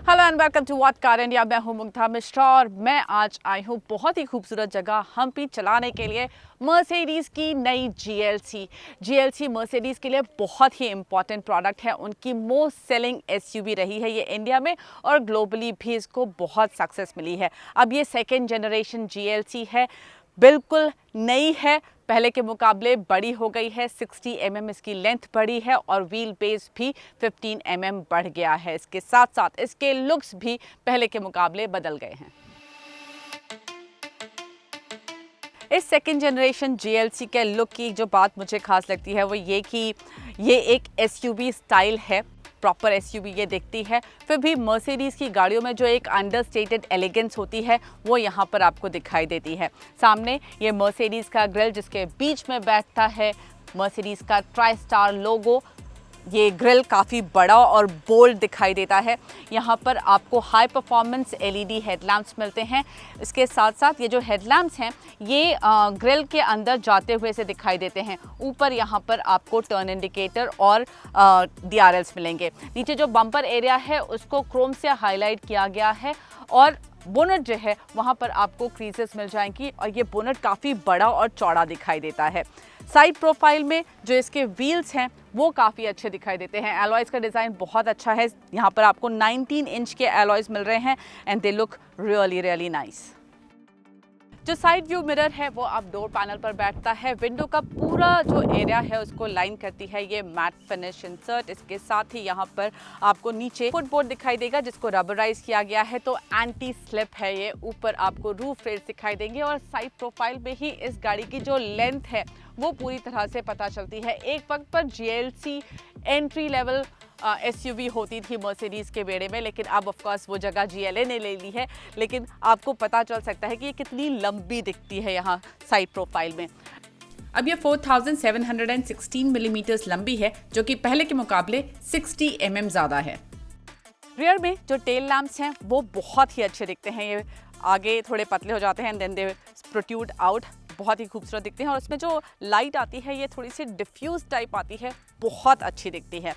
Hello and welcome to what car India. मैं हूं मुग्धा मिश्रा और मैं आज आई हूं बहुत ही खूबसूरत जगह हम्पी चलाने के लिए मर्सिडीज़ की नई जीएलसी मर्सिडीज़ के लिए बहुत ही इंपॉर्टेंट प्रोडक्ट है। उनकी मोस्ट सेलिंग एसयूवी रही है ये इंडिया में और ग्लोबली भी इसको बहुत सक्सेस मिली है। अब ये सेकेंड जनरेशन जीएलसी है, बिल्कुल नई है, पहले के मुकाबले बड़ी हो गई है। 60 mm इसकी लेंथ बढ़ी है और व्हील बेस भी 15 mm बढ़ गया है। इसके साथ साथ इसके लुक्स भी पहले के मुकाबले बदल गए हैं। इस सेकेंड जनरेशन जीएलसी के लुक की जो बात मुझे खास लगती है वो ये कि ये एक एसयूवी स्टाइल है, प्रॉपर एसयूवी ये दिखती है। फिर भी मर्सिडीज़ की गाड़ियों में जो एक अंडरस्टेटेड एलिगेंस होती है वो यहाँ पर आपको दिखाई देती है। सामने ये मर्सिडीज़ का ग्रिल जिसके बीच में बैठता है मर्सिडीज़ का ट्राई स्टार लोगो। ये ग्रिल काफ़ी बड़ा और बोल्ड दिखाई देता है। यहाँ पर आपको हाई परफॉर्मेंस एलईडी हेडलैम्प्स मिलते हैं। इसके साथ साथ ये जो हेडलैम्प्स हैं ये ग्रिल के अंदर जाते हुए से दिखाई देते हैं। ऊपर यहाँ पर आपको टर्न इंडिकेटर और DRLs मिलेंगे। नीचे जो बम्पर एरिया है उसको क्रोम से हाईलाइट किया गया है और बोनट जो है वहाँ पर आपको क्रीजेस मिल जाएंगी और ये बोनट काफ़ी बड़ा और चौड़ा दिखाई देता है। साइड प्रोफाइल में जो इसके व्हील्स हैं वो काफ़ी अच्छे दिखाई देते हैं। एलॉयज़ का डिज़ाइन बहुत अच्छा है। यहाँ पर आपको 19 इंच के एलॉयज़ मिल रहे हैं and they look really nice. जो साइड व्यू मिरर है वो आप डोर पैनल पर बैठता है। विंडो का पूरा जो एरिया है उसको लाइन करती है ये मैट फिनिश इंसर्ट। इसके साथ ही यहाँ पर आपको नीचे फुटबोर्ड दिखाई देगा जिसको रबराइज किया गया है, तो एंटी स्लिप है ये। ऊपर आपको रूफ रेल्स दिखाई देंगे और साइड प्रोफाइल में ही इस गाड़ी की जो लेंथ है वो पूरी तरह से पता चलती है। एक वक्त पर जीएलसी एंट्री लेवल एसयूवी होती थी मर्सिडीज़ के बेड़े में, लेकिन अब ऑफ कोर्स वो जगह जीएलए ने ले ली है। लेकिन आपको पता चल सकता है कि ये कितनी लंबी दिखती है यहाँ साइड प्रोफाइल में। अब ये 4716 मिलीमीटर्स लंबी है जो कि पहले के मुकाबले 60 mm ज़्यादा है। रियर में जो टेल लैम्प्स हैं वो बहुत ही अच्छे दिखते हैं। ये आगे थोड़े पतले हो जाते हैं and then they protrude out, बहुत ही खूबसूरत दिखते हैं। और इसमें जो लाइट आती है ये थोड़ी सी डिफ्यूज टाइप आती है, बहुत अच्छी दिखती है।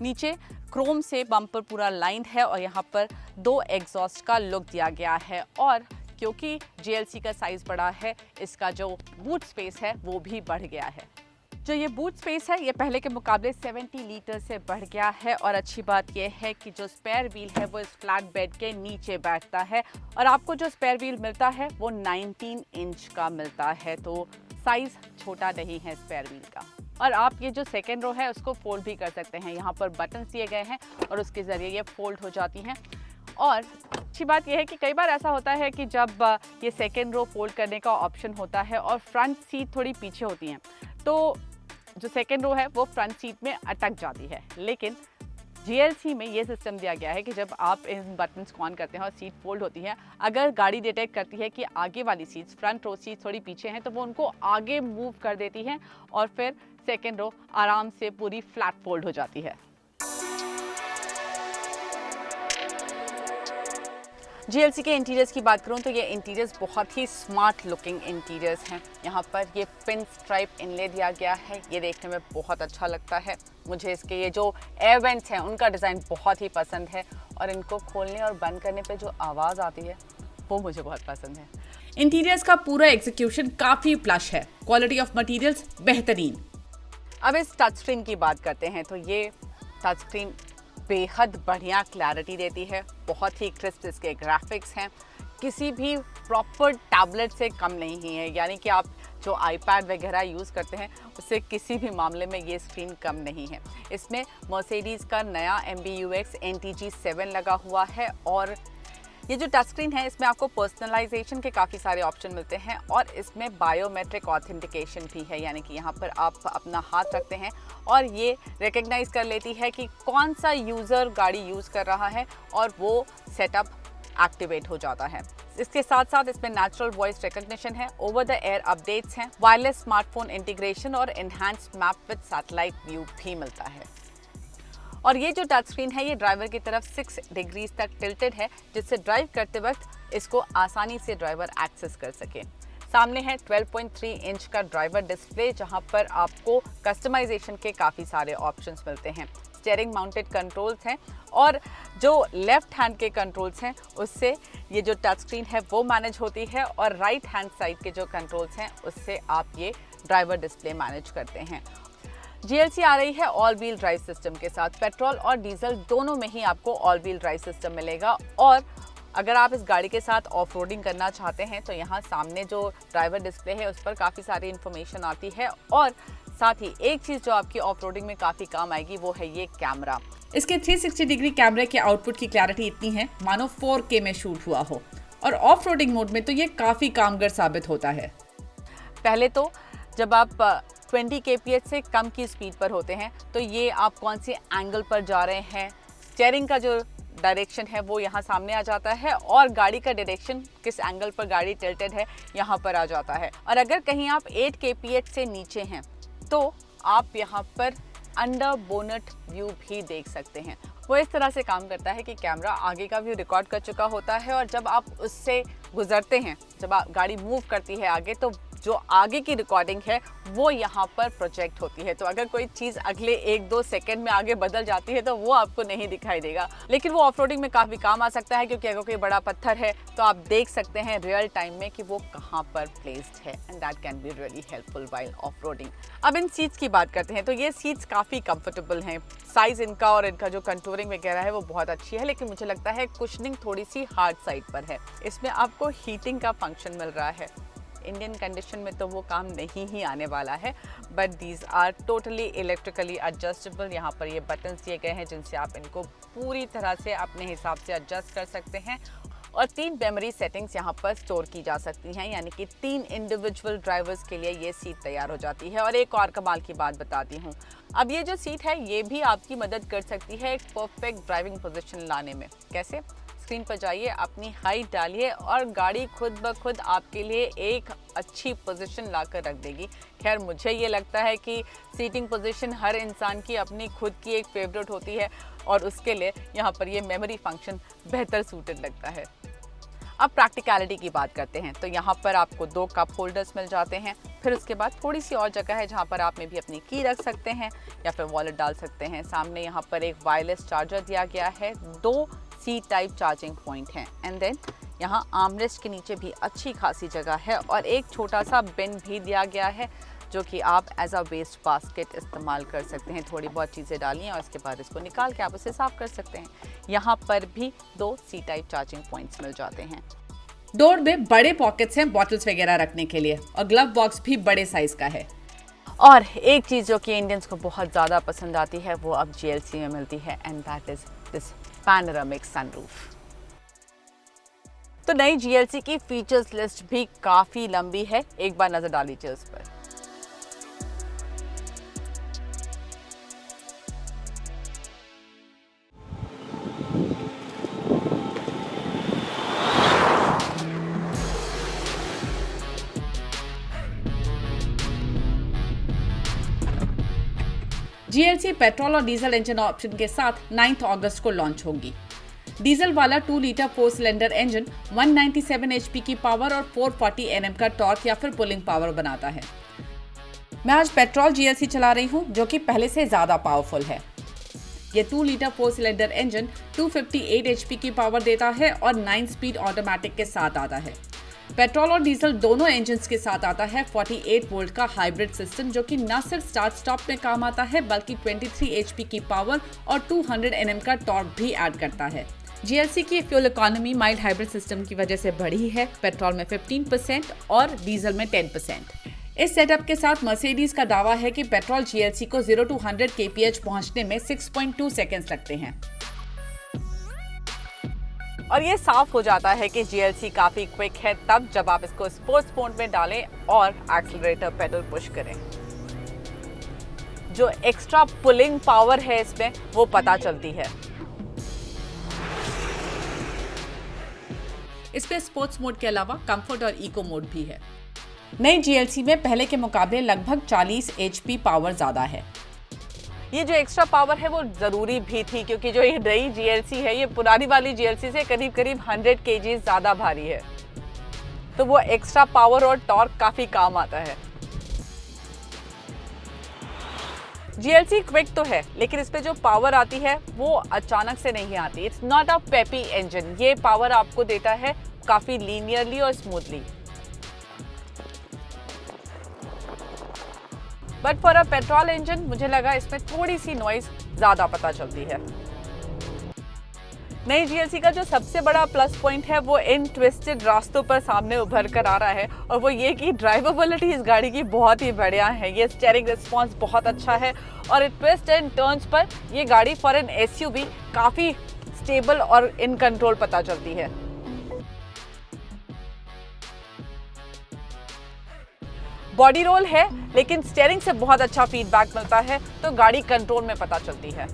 नीचे क्रोम से बम्पर पूरा लाइंड है और यहाँ पर 2 एग्जॉस्ट का लुक दिया गया है। और क्योंकि जीएलसी का साइज़ बड़ा है इसका जो बूट स्पेस है वो भी बढ़ गया है। जो ये बूट स्पेस है ये पहले के मुकाबले 70 लीटर से बढ़ गया है। और अच्छी बात यह है कि जो स्पेयर व्हील है वो इस फ्लैट बेड के नीचे बैठता है और आपको जो स्पेयर व्हील मिलता है वो 19 इंच का मिलता है, तो साइज़ छोटा नहीं है स्पेयर व्हील का। और आप ये जो सेकेंड रो है उसको फोल्ड भी कर सकते हैं। यहाँ पर बटन दिए गए हैं और उसके ज़रिए ये फोल्ड हो जाती हैं। और अच्छी बात यह है कि कई बार ऐसा होता है कि जब ये सेकेंड रो फोल्ड करने का ऑप्शन होता है और फ्रंट सीट थोड़ी पीछे होती हैं तो जो सेकेंड रो है वो फ्रंट सीट में अटक जाती है। लेकिन जीएलसी में ये सिस्टम दिया गया है कि जब आप इन बटन्स को ऑन करते हैं और सीट फोल्ड होती है, अगर गाड़ी डिटेक्ट करती है कि आगे वाली सीट्स, फ्रंट रो सीट थोड़ी पीछे हैं, तो वो उनको आगे मूव कर देती हैं और फिर सेकेंड रो आराम से पूरी फ्लैट फोल्ड हो जाती है। जीएलसी के इंटीरियर्स की बात करूं तो ये इंटीरियर्स बहुत ही स्मार्ट लुकिंग इंटीरियर्स हैं। यहाँ पर ये पिन स्ट्राइप इनले दिया गया है, ये देखने में बहुत अच्छा लगता है। मुझे इसके ये जो एयर वेंट्स हैं उनका डिज़ाइन बहुत ही पसंद है और इनको खोलने और बंद करने पे जो आवाज़ आती है वो मुझे बहुत पसंद है। इंटीरियर्स का पूरा एग्जीक्यूशन काफ़ी प्लश है, क्वालिटी ऑफ मटीरियल्स बेहतरीन। अब इस टच स्क्रीन की बात करते हैं तो ये टच स्क्रीन बेहद बढ़िया क्लैरिटी देती है, बहुत ही क्रिस्प इसके ग्राफिक्स हैं, किसी भी प्रॉपर टैबलेट से कम नहीं है। यानी कि आप जो आईपैड वगैरह यूज़ करते हैं उससे किसी भी मामले में ये स्क्रीन कम नहीं है। इसमें मर्सिडीज़ का नया MBUX NTG 7 लगा हुआ है और ये जो टच स्क्रीन है इसमें आपको पर्सनलाइजेशन के काफ़ी सारे ऑप्शन मिलते हैं और इसमें बायोमेट्रिक ऑथेंटिकेशन भी है। यानी कि यहाँ पर आप अपना हाथ रखते हैं और ये रिकग्नाइज कर लेती है कि कौन सा यूज़र गाड़ी यूज़ कर रहा है और वो सेटअप एक्टिवेट हो जाता है। इसके साथ साथ इसमें नेचुरल वॉइस रिकग्निशन है, ओवर द एयर अपडेट्स हैं, वायरलेस स्मार्टफोन इंटीग्रेशन और enhanced map with satellite view भी मिलता है। और ये जो टच स्क्रीन है ये ड्राइवर की तरफ 6 डिग्रीज तक टिल्टेड है, जिससे ड्राइव करते वक्त इसको आसानी से ड्राइवर एक्सेस कर सके। सामने है 12.3 इंच का ड्राइवर डिस्प्ले जहां पर आपको कस्टमाइजेशन के काफ़ी सारे ऑप्शंस मिलते हैं। स्टीयरिंग माउंटेड कंट्रोल्स हैं और जो लेफ्ट हैंड के कंट्रोल्स हैं उससे ये जो टच स्क्रीन है वो मैनेज होती है और राइट हैंड साइड के जो कंट्रोल्स हैं उससे आप ये ड्राइवर डिस्प्ले मैनेज करते हैं। GLC आ रही है ऑल व्हील ड्राइव सिस्टम के साथ। पेट्रोल और डीजल दोनों में ही आपको ऑल व्हील ड्राइव सिस्टम मिलेगा और अगर आप इस गाड़ी के साथ ऑफ रोडिंग करना चाहते हैं तो यहाँ सामने जो ड्राइवर डिस्प्ले है उस पर काफ़ी सारी इन्फॉर्मेशन आती है और साथ ही एक चीज़ जो आपकी ऑफ रोडिंग में काफ़ी काम आएगी वो है ये कैमरा। इसके 360 डिग्री कैमरे के आउटपुट की क्लैरिटी इतनी है मानो 4K में शूट हुआ हो और ऑफ रोडिंग मोड में तो ये काफ़ी कामगर साबित होता है। पहले तो जब आप 20 kph से कम की स्पीड पर होते हैं तो ये आप कौन से एंगल पर जा रहे हैं, स्टीयरिंग का जो डायरेक्शन है वो यहाँ सामने आ जाता है और गाड़ी का डायरेक्शन किस एंगल पर गाड़ी टिल्टेड है यहाँ पर आ जाता है। और अगर कहीं आप 8 kph से नीचे हैं तो आप यहाँ पर अंडर बोनट व्यू भी देख सकते हैं। वो इस तरह से काम करता है कि कैमरा आगे का व्यू रिकॉर्ड कर चुका होता है और जब आप उससे गुजरते हैं, जब आप गाड़ी मूव करती है आगे, तो जो आगे की रिकॉर्डिंग है वो यहाँ पर प्रोजेक्ट होती है। तो अगर कोई चीज़ अगले 1-2 सेकंड में आगे बदल जाती है तो वो आपको नहीं दिखाई देगा, लेकिन वो ऑफरोडिंग में काफ़ी काम आ सकता है क्योंकि अगर कोई बड़ा पत्थर है तो आप देख सकते हैं रियल टाइम में कि वो कहाँ पर प्लेस्ड है and that can be really helpful while off-roading. अब इन सीट्स की बात करते हैं तो ये सीट्स काफ़ी कंफर्टेबल हैं। साइज़ इनका और इनका जो कंटूरिंग वगैरह है वो बहुत अच्छी है, लेकिन मुझे लगता है कुशनिंग थोड़ी सी हार्ड साइड पर है। इसमें आपको हीटिंग का फंक्शन मिल रहा है। इंडियन कंडीशन में तो वो काम नहीं ही आने वाला है, but these are totally electrically adjustable. यहाँ पर ये बटन्स दिए गए हैं जिनसे आप इनको पूरी तरह से अपने हिसाब से एडजस्ट कर सकते हैं और 3 मेमोरी सेटिंग्स यहाँ पर स्टोर की जा सकती हैं, यानी कि 3 इंडिविजुअल ड्राइवर्स के लिए ये सीट तैयार हो जाती है। और एक और कमाल की बात बताती हूँ, अब ये जो सीट है ये भी आपकी मदद कर सकती है एक परफेक्ट ड्राइविंग पोजीशन लाने में। कैसे? स्क्रीन पर जाइए, अपनी हाइट डालिए और गाड़ी खुद ब खुद आपके लिए एक अच्छी पोजीशन लाकर रख देगी। खैर मुझे ये लगता है कि सीटिंग पोजीशन हर इंसान की अपनी खुद की एक फेवरेट होती है और उसके लिए यहाँ पर ये मेमोरी फंक्शन बेहतर सूटेड लगता है। अब प्रैक्टिकलिटी की बात करते हैं तो यहाँ पर आपको 2 कप होल्डर्स मिल जाते हैं। फिर उसके बाद थोड़ी सी और जगह है जहाँ पर आप में भी अपनी की रख सकते हैं या फिर वॉलेट डाल सकते हैं। सामने यहाँ पर एक वायरलेस चार्जर दिया गया है, 2 C टाइप चार्जिंग पॉइंट हैं एंड देन यहाँ आर्मरेस्ट के नीचे भी अच्छी खासी जगह है और एक छोटा सा बिन भी दिया गया है जो कि आप एज अ वेस्ट बास्केट इस्तेमाल कर सकते हैं। थोड़ी बहुत चीज़ें डालिए और इसके बाद इसको निकाल के आप उसे साफ कर सकते हैं। यहाँ पर भी 2 C टाइप चार्जिंग पॉइंट्स मिल जाते हैं। डोर में बड़े पॉकेट्स हैं बॉटल्स वगैरह रखने के लिए और ग्लव बॉक्स भी बड़े साइज का है। और एक चीज़ जो कि इंडियंस को बहुत ज़्यादा पसंद आती है वो अब GLC में मिलती है and that is this panoramic sunroof. तो नई GLC की फीचर्स लिस्ट भी काफ़ी लंबी है, एक बार नज़र डाल लीजिए उस पर। GLC पेट्रोल और डीजल इंजन ऑप्शन के साथ 9 अगस्त को लॉन्च होगी। डीजल वाला 2 लीटर 4 सिलेंडर इंजन 197 HP की पावर और 440 Nm का टॉर्क या फिर पुलिंग पावर बनाता है। मैं आज पेट्रोल GLC चला रही हूँ जो कि पहले से ज़्यादा पावरफुल है। ये 2 लीटर 4 सिलेंडर इंजन 258 HP की पावर देता है और 9 स्पीड ऑटोमेटिक के साथ आता है। पेट्रोल और डीजल दोनों इंजन्स के साथ आता है 48 वोल्ट का हाइब्रिड सिस्टम जो कि न सिर्फ स्टार्ट स्टॉप में काम आता है बल्कि 23 HP की पावर और 200 Nm का टॉर्क भी ऐड करता है। GLC की fuel economy mild hybrid system की वजह से बढ़ी है, पेट्रोल में 15% और डीजल में 10%। इस सेटअप के साथ मर्सिडीज का दावा है कि पेट्रोल GLC को 0 to 100 kph पहुंचने में 6.2 सेकेंड्स लगते हैं। और ये साफ हो जाता है कि GLC काफ़ी क्विक है तब जब आप इसको स्पोर्ट्स मोड में डालें और एक्सीलरेटर पेडल पुश करें। जो एक्स्ट्रा पुलिंग पावर है इसमें वो पता चलती है। इसमें स्पोर्ट्स मोड के अलावा कंफर्ट और इको मोड भी है। नई GLC में पहले के मुकाबले लगभग 40 HP पावर ज़्यादा है। ये जो एक्स्ट्रा पावर है वो ज़रूरी भी थी क्योंकि जो ये नई GLC है ये पुरानी वाली GLC से करीब 100 kg ज़्यादा भारी है, तो वो एक्स्ट्रा पावर और टॉर्क काफ़ी काम आता है। GLC क्विक तो है, लेकिन इस पे जो पावर आती है वो अचानक से नहीं आती। It's not a peppy engine. ये पावर आपको देता है काफी लीनियरली और smoothly. But for a petrol engine मुझे लगा इसमें थोड़ी सी नॉइज ज्यादा पता चलती है। नई GLC का जो सबसे बड़ा प्लस पॉइंट है वो इन ट्विस्टेड रास्तों पर सामने उभर कर आ रहा है, और वो ये कि ड्राइवेबिलिटी इस गाड़ी की बहुत ही बढ़िया है। ये स्टीयरिंग रिस्पॉन्स बहुत अच्छा है, और ट्विस्ट एंड टर्न्स पर ये गाड़ी फॉर एन SUV काफ़ी स्टेबल और इन कंट्रोल पता चलती है। बॉडी रोल है, लेकिन स्टीयरिंग से बहुत अच्छा फीडबैक मिलता है, तो गाड़ी कंट्रोल में पता चलती है।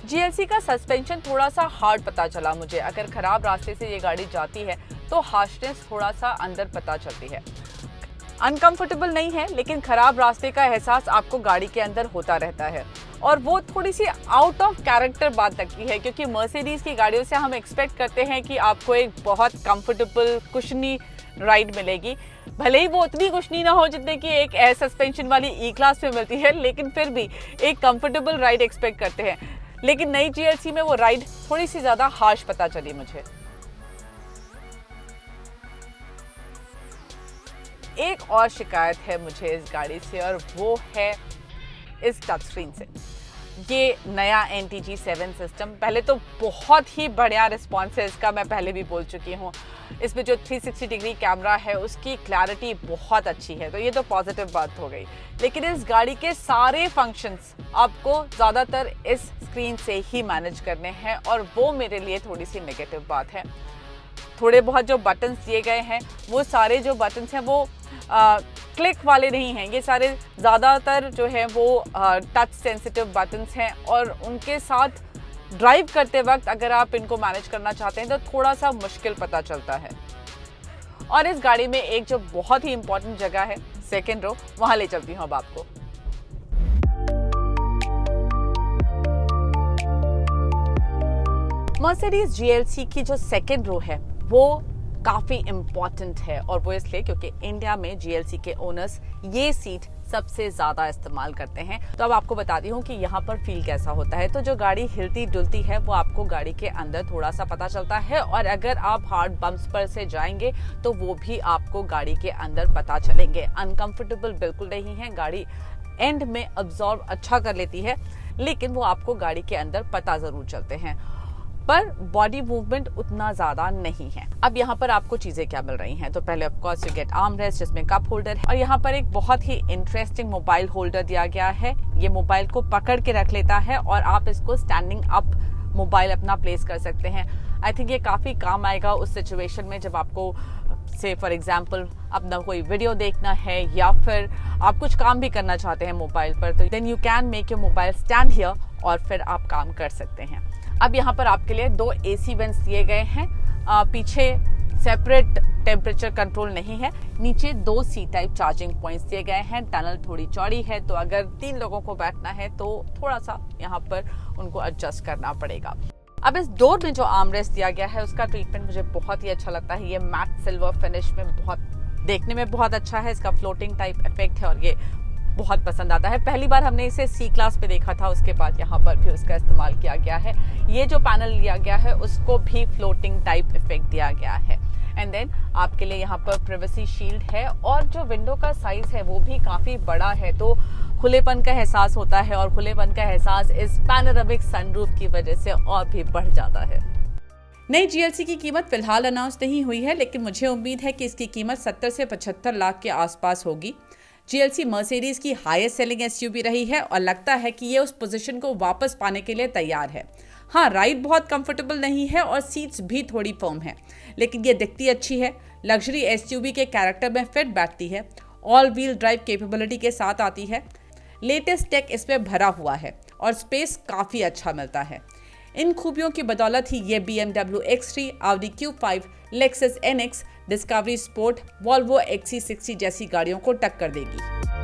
GLC का सस्पेंशन थोड़ा सा हार्ड पता चला मुझे। अगर खराब रास्ते से ये गाड़ी जाती है तो हार्शनेस थोड़ा सा अंदर पता चलती है। अनकंफर्टेबल नहीं है, लेकिन खराब रास्ते का एहसास आपको गाड़ी के अंदर होता रहता है, और वो थोड़ी सी आउट ऑफ कैरेक्टर बात लगती है, क्योंकि मर्सिडीज की गाड़ियों से हम एक्सपेक्ट करते हैं कि आपको एक बहुत कंफर्टेबल कुशनी राइड मिलेगी। भले ही वो उतनी कुशनी ना हो जितने की एक एयर सस्पेंशन वाली E क्लास में मिलती है, लेकिन फिर भी एक कंफर्टेबल राइड एक्सपेक्ट करते हैं। लेकिन नई GLC में वो राइड थोड़ी सी ज्यादा हार्श पता चली मुझे। एक और शिकायत है मुझे इस गाड़ी से, और वो है इस टच स्क्रीन से। ये नया NTG 7 सिस्टम पहले तो बहुत ही बढ़िया रिस्पॉन्स है इसका, मैं पहले भी बोल चुकी हूँ। इसमें जो 360 डिग्री कैमरा है उसकी क्लैरिटी बहुत अच्छी है, तो ये तो पॉजिटिव बात हो गई। लेकिन इस गाड़ी के सारे फंक्शंस आपको ज़्यादातर इस स्क्रीन से ही मैनेज करने हैं, और वो मेरे लिए थोड़ी सी नेगेटिव बात है। थोड़े बहुत जो बटन्स दिए गए हैं, वो सारे जो बटन्स हैं वो क्लिक वाले नहीं हैं। ये सारे ज़्यादातर जो है वो टच सेंसिटिव बटन्स हैं, और उनके साथ ड्राइव करते वक्त अगर आप इनको मैनेज करना चाहते हैं तो थोड़ा सा मुश्किल पता चलता है। और इस गाड़ी में एक जो बहुत ही इंपॉर्टेंट जगह है, सेकेंड रो, वहाँ ले चलती हूँ अब आपको। मर्सिडीज GLC की जो सेकेंड रो है वो काफ़ी इम्पॉर्टेंट है, और वो इसलिए क्योंकि इंडिया में GLC के ओनर्स ये सीट सबसे ज़्यादा इस्तेमाल करते हैं। तो अब आपको बताती हूँ कि यहाँ पर फील कैसा होता है। तो जो गाड़ी हिलती डुलती है वो आपको गाड़ी के अंदर थोड़ा सा पता चलता है, और अगर आप हार्ड बम्प्स पर से जाएंगे तो वो भी आपको गाड़ी के अंदर पता चलेंगे। अनकंफर्टेबल बिल्कुल नहीं है, गाड़ी एंड में अब्जॉर्ब अच्छा कर लेती है, लेकिन वो आपको गाड़ी के अंदर पता ज़रूर चलते हैं, पर बॉडी मूवमेंट उतना ज्यादा नहीं है। अब यहाँ पर आपको चीजें क्या मिल रही हैं, तो पहले of course you get arm rest जिसमें कप होल्डर है, और यहाँ पर एक बहुत ही इंटरेस्टिंग मोबाइल होल्डर दिया गया है। ये मोबाइल को पकड़ के रख लेता है, और आप इसको स्टैंडिंग अप मोबाइल अपना प्लेस कर सकते हैं। आई थिंक ये काफी काम आएगा उस सिचुएशन में जब आपको से फॉर एग्जाम्पल अपना कोई वीडियो देखना है, या फिर आप कुछ काम भी करना चाहते हैं मोबाइल पर, तो then you can make your mobile stand here, और फिर आप काम कर सकते हैं। अब यहाँ पर आपके लिए 2 AC वेंट्स दिए गए हैं। पीछे सेपरेट टेम्परेचर कंट्रोल नहीं है। नीचे 2 C टाइप चार्जिंग पॉइंट्स दिए गए हैं। टनल थोड़ी चौड़ी है, तो अगर 3 लोगों को बैठना है तो थोड़ा सा यहाँ पर उनको एडजस्ट करना पड़ेगा। अब इस डोर में जो आर्मरेस्ट दिया गया है उसका ट्रीटमेंट मुझे बहुत ही अच्छा लगता है। ये मैट सिल्वर फिनिश में बहुत देखने में बहुत अच्छा है। इसका फ्लोटिंग टाइप इफेक्ट है, और ये बहुत पसंद आता है। पहली बार हमने इसे C क्लास पे देखा था, उसके बाद यहाँ पर भी उसका इस्तेमाल किया गया है। ये जो पैनल लिया गया है उसको भी फ्लोटिंग टाइप इफेक्ट दिया गया है। एंड देन आपके लिए यहाँ पर प्राइवेसी शील्ड है, और जो विंडो का साइज है वो भी काफी बड़ा है, तो खुलेपन का एहसास होता है, और खुलेपन का एहसास इस पैनोरामिक सनरूफ की वजह से और भी बढ़ जाता है। नई GLC की कीमत फिलहाल अनाउंस नहीं हुई है, लेकिन मुझे उम्मीद है कि इसकी कीमत 70 से 75 लाख के आसपास होगी। GLC मर्सिडीज की हाईएस्ट सेलिंग SUV रही है, और लगता है कि ये उस पोजीशन को वापस पाने के लिए तैयार है। हाँ, राइड बहुत कंफर्टेबल नहीं है और सीट्स भी थोड़ी फर्म है, लेकिन ये दिखती अच्छी है। लग्जरी SUV के कैरेक्टर में फिट बैठती है। ऑल व्हील ड्राइव कैपेबिलिटी के साथ आती है। लेटेस्ट टेक इसमें भरा हुआ है, और स्पेस काफ़ी अच्छा मिलता है। इन खूबियों की बदौलत ही ये BMW X3, Audi Q5, Lexus NX, discovery sport, Volvo XC60 जैसी गाड़ियों को टक्कर देगी।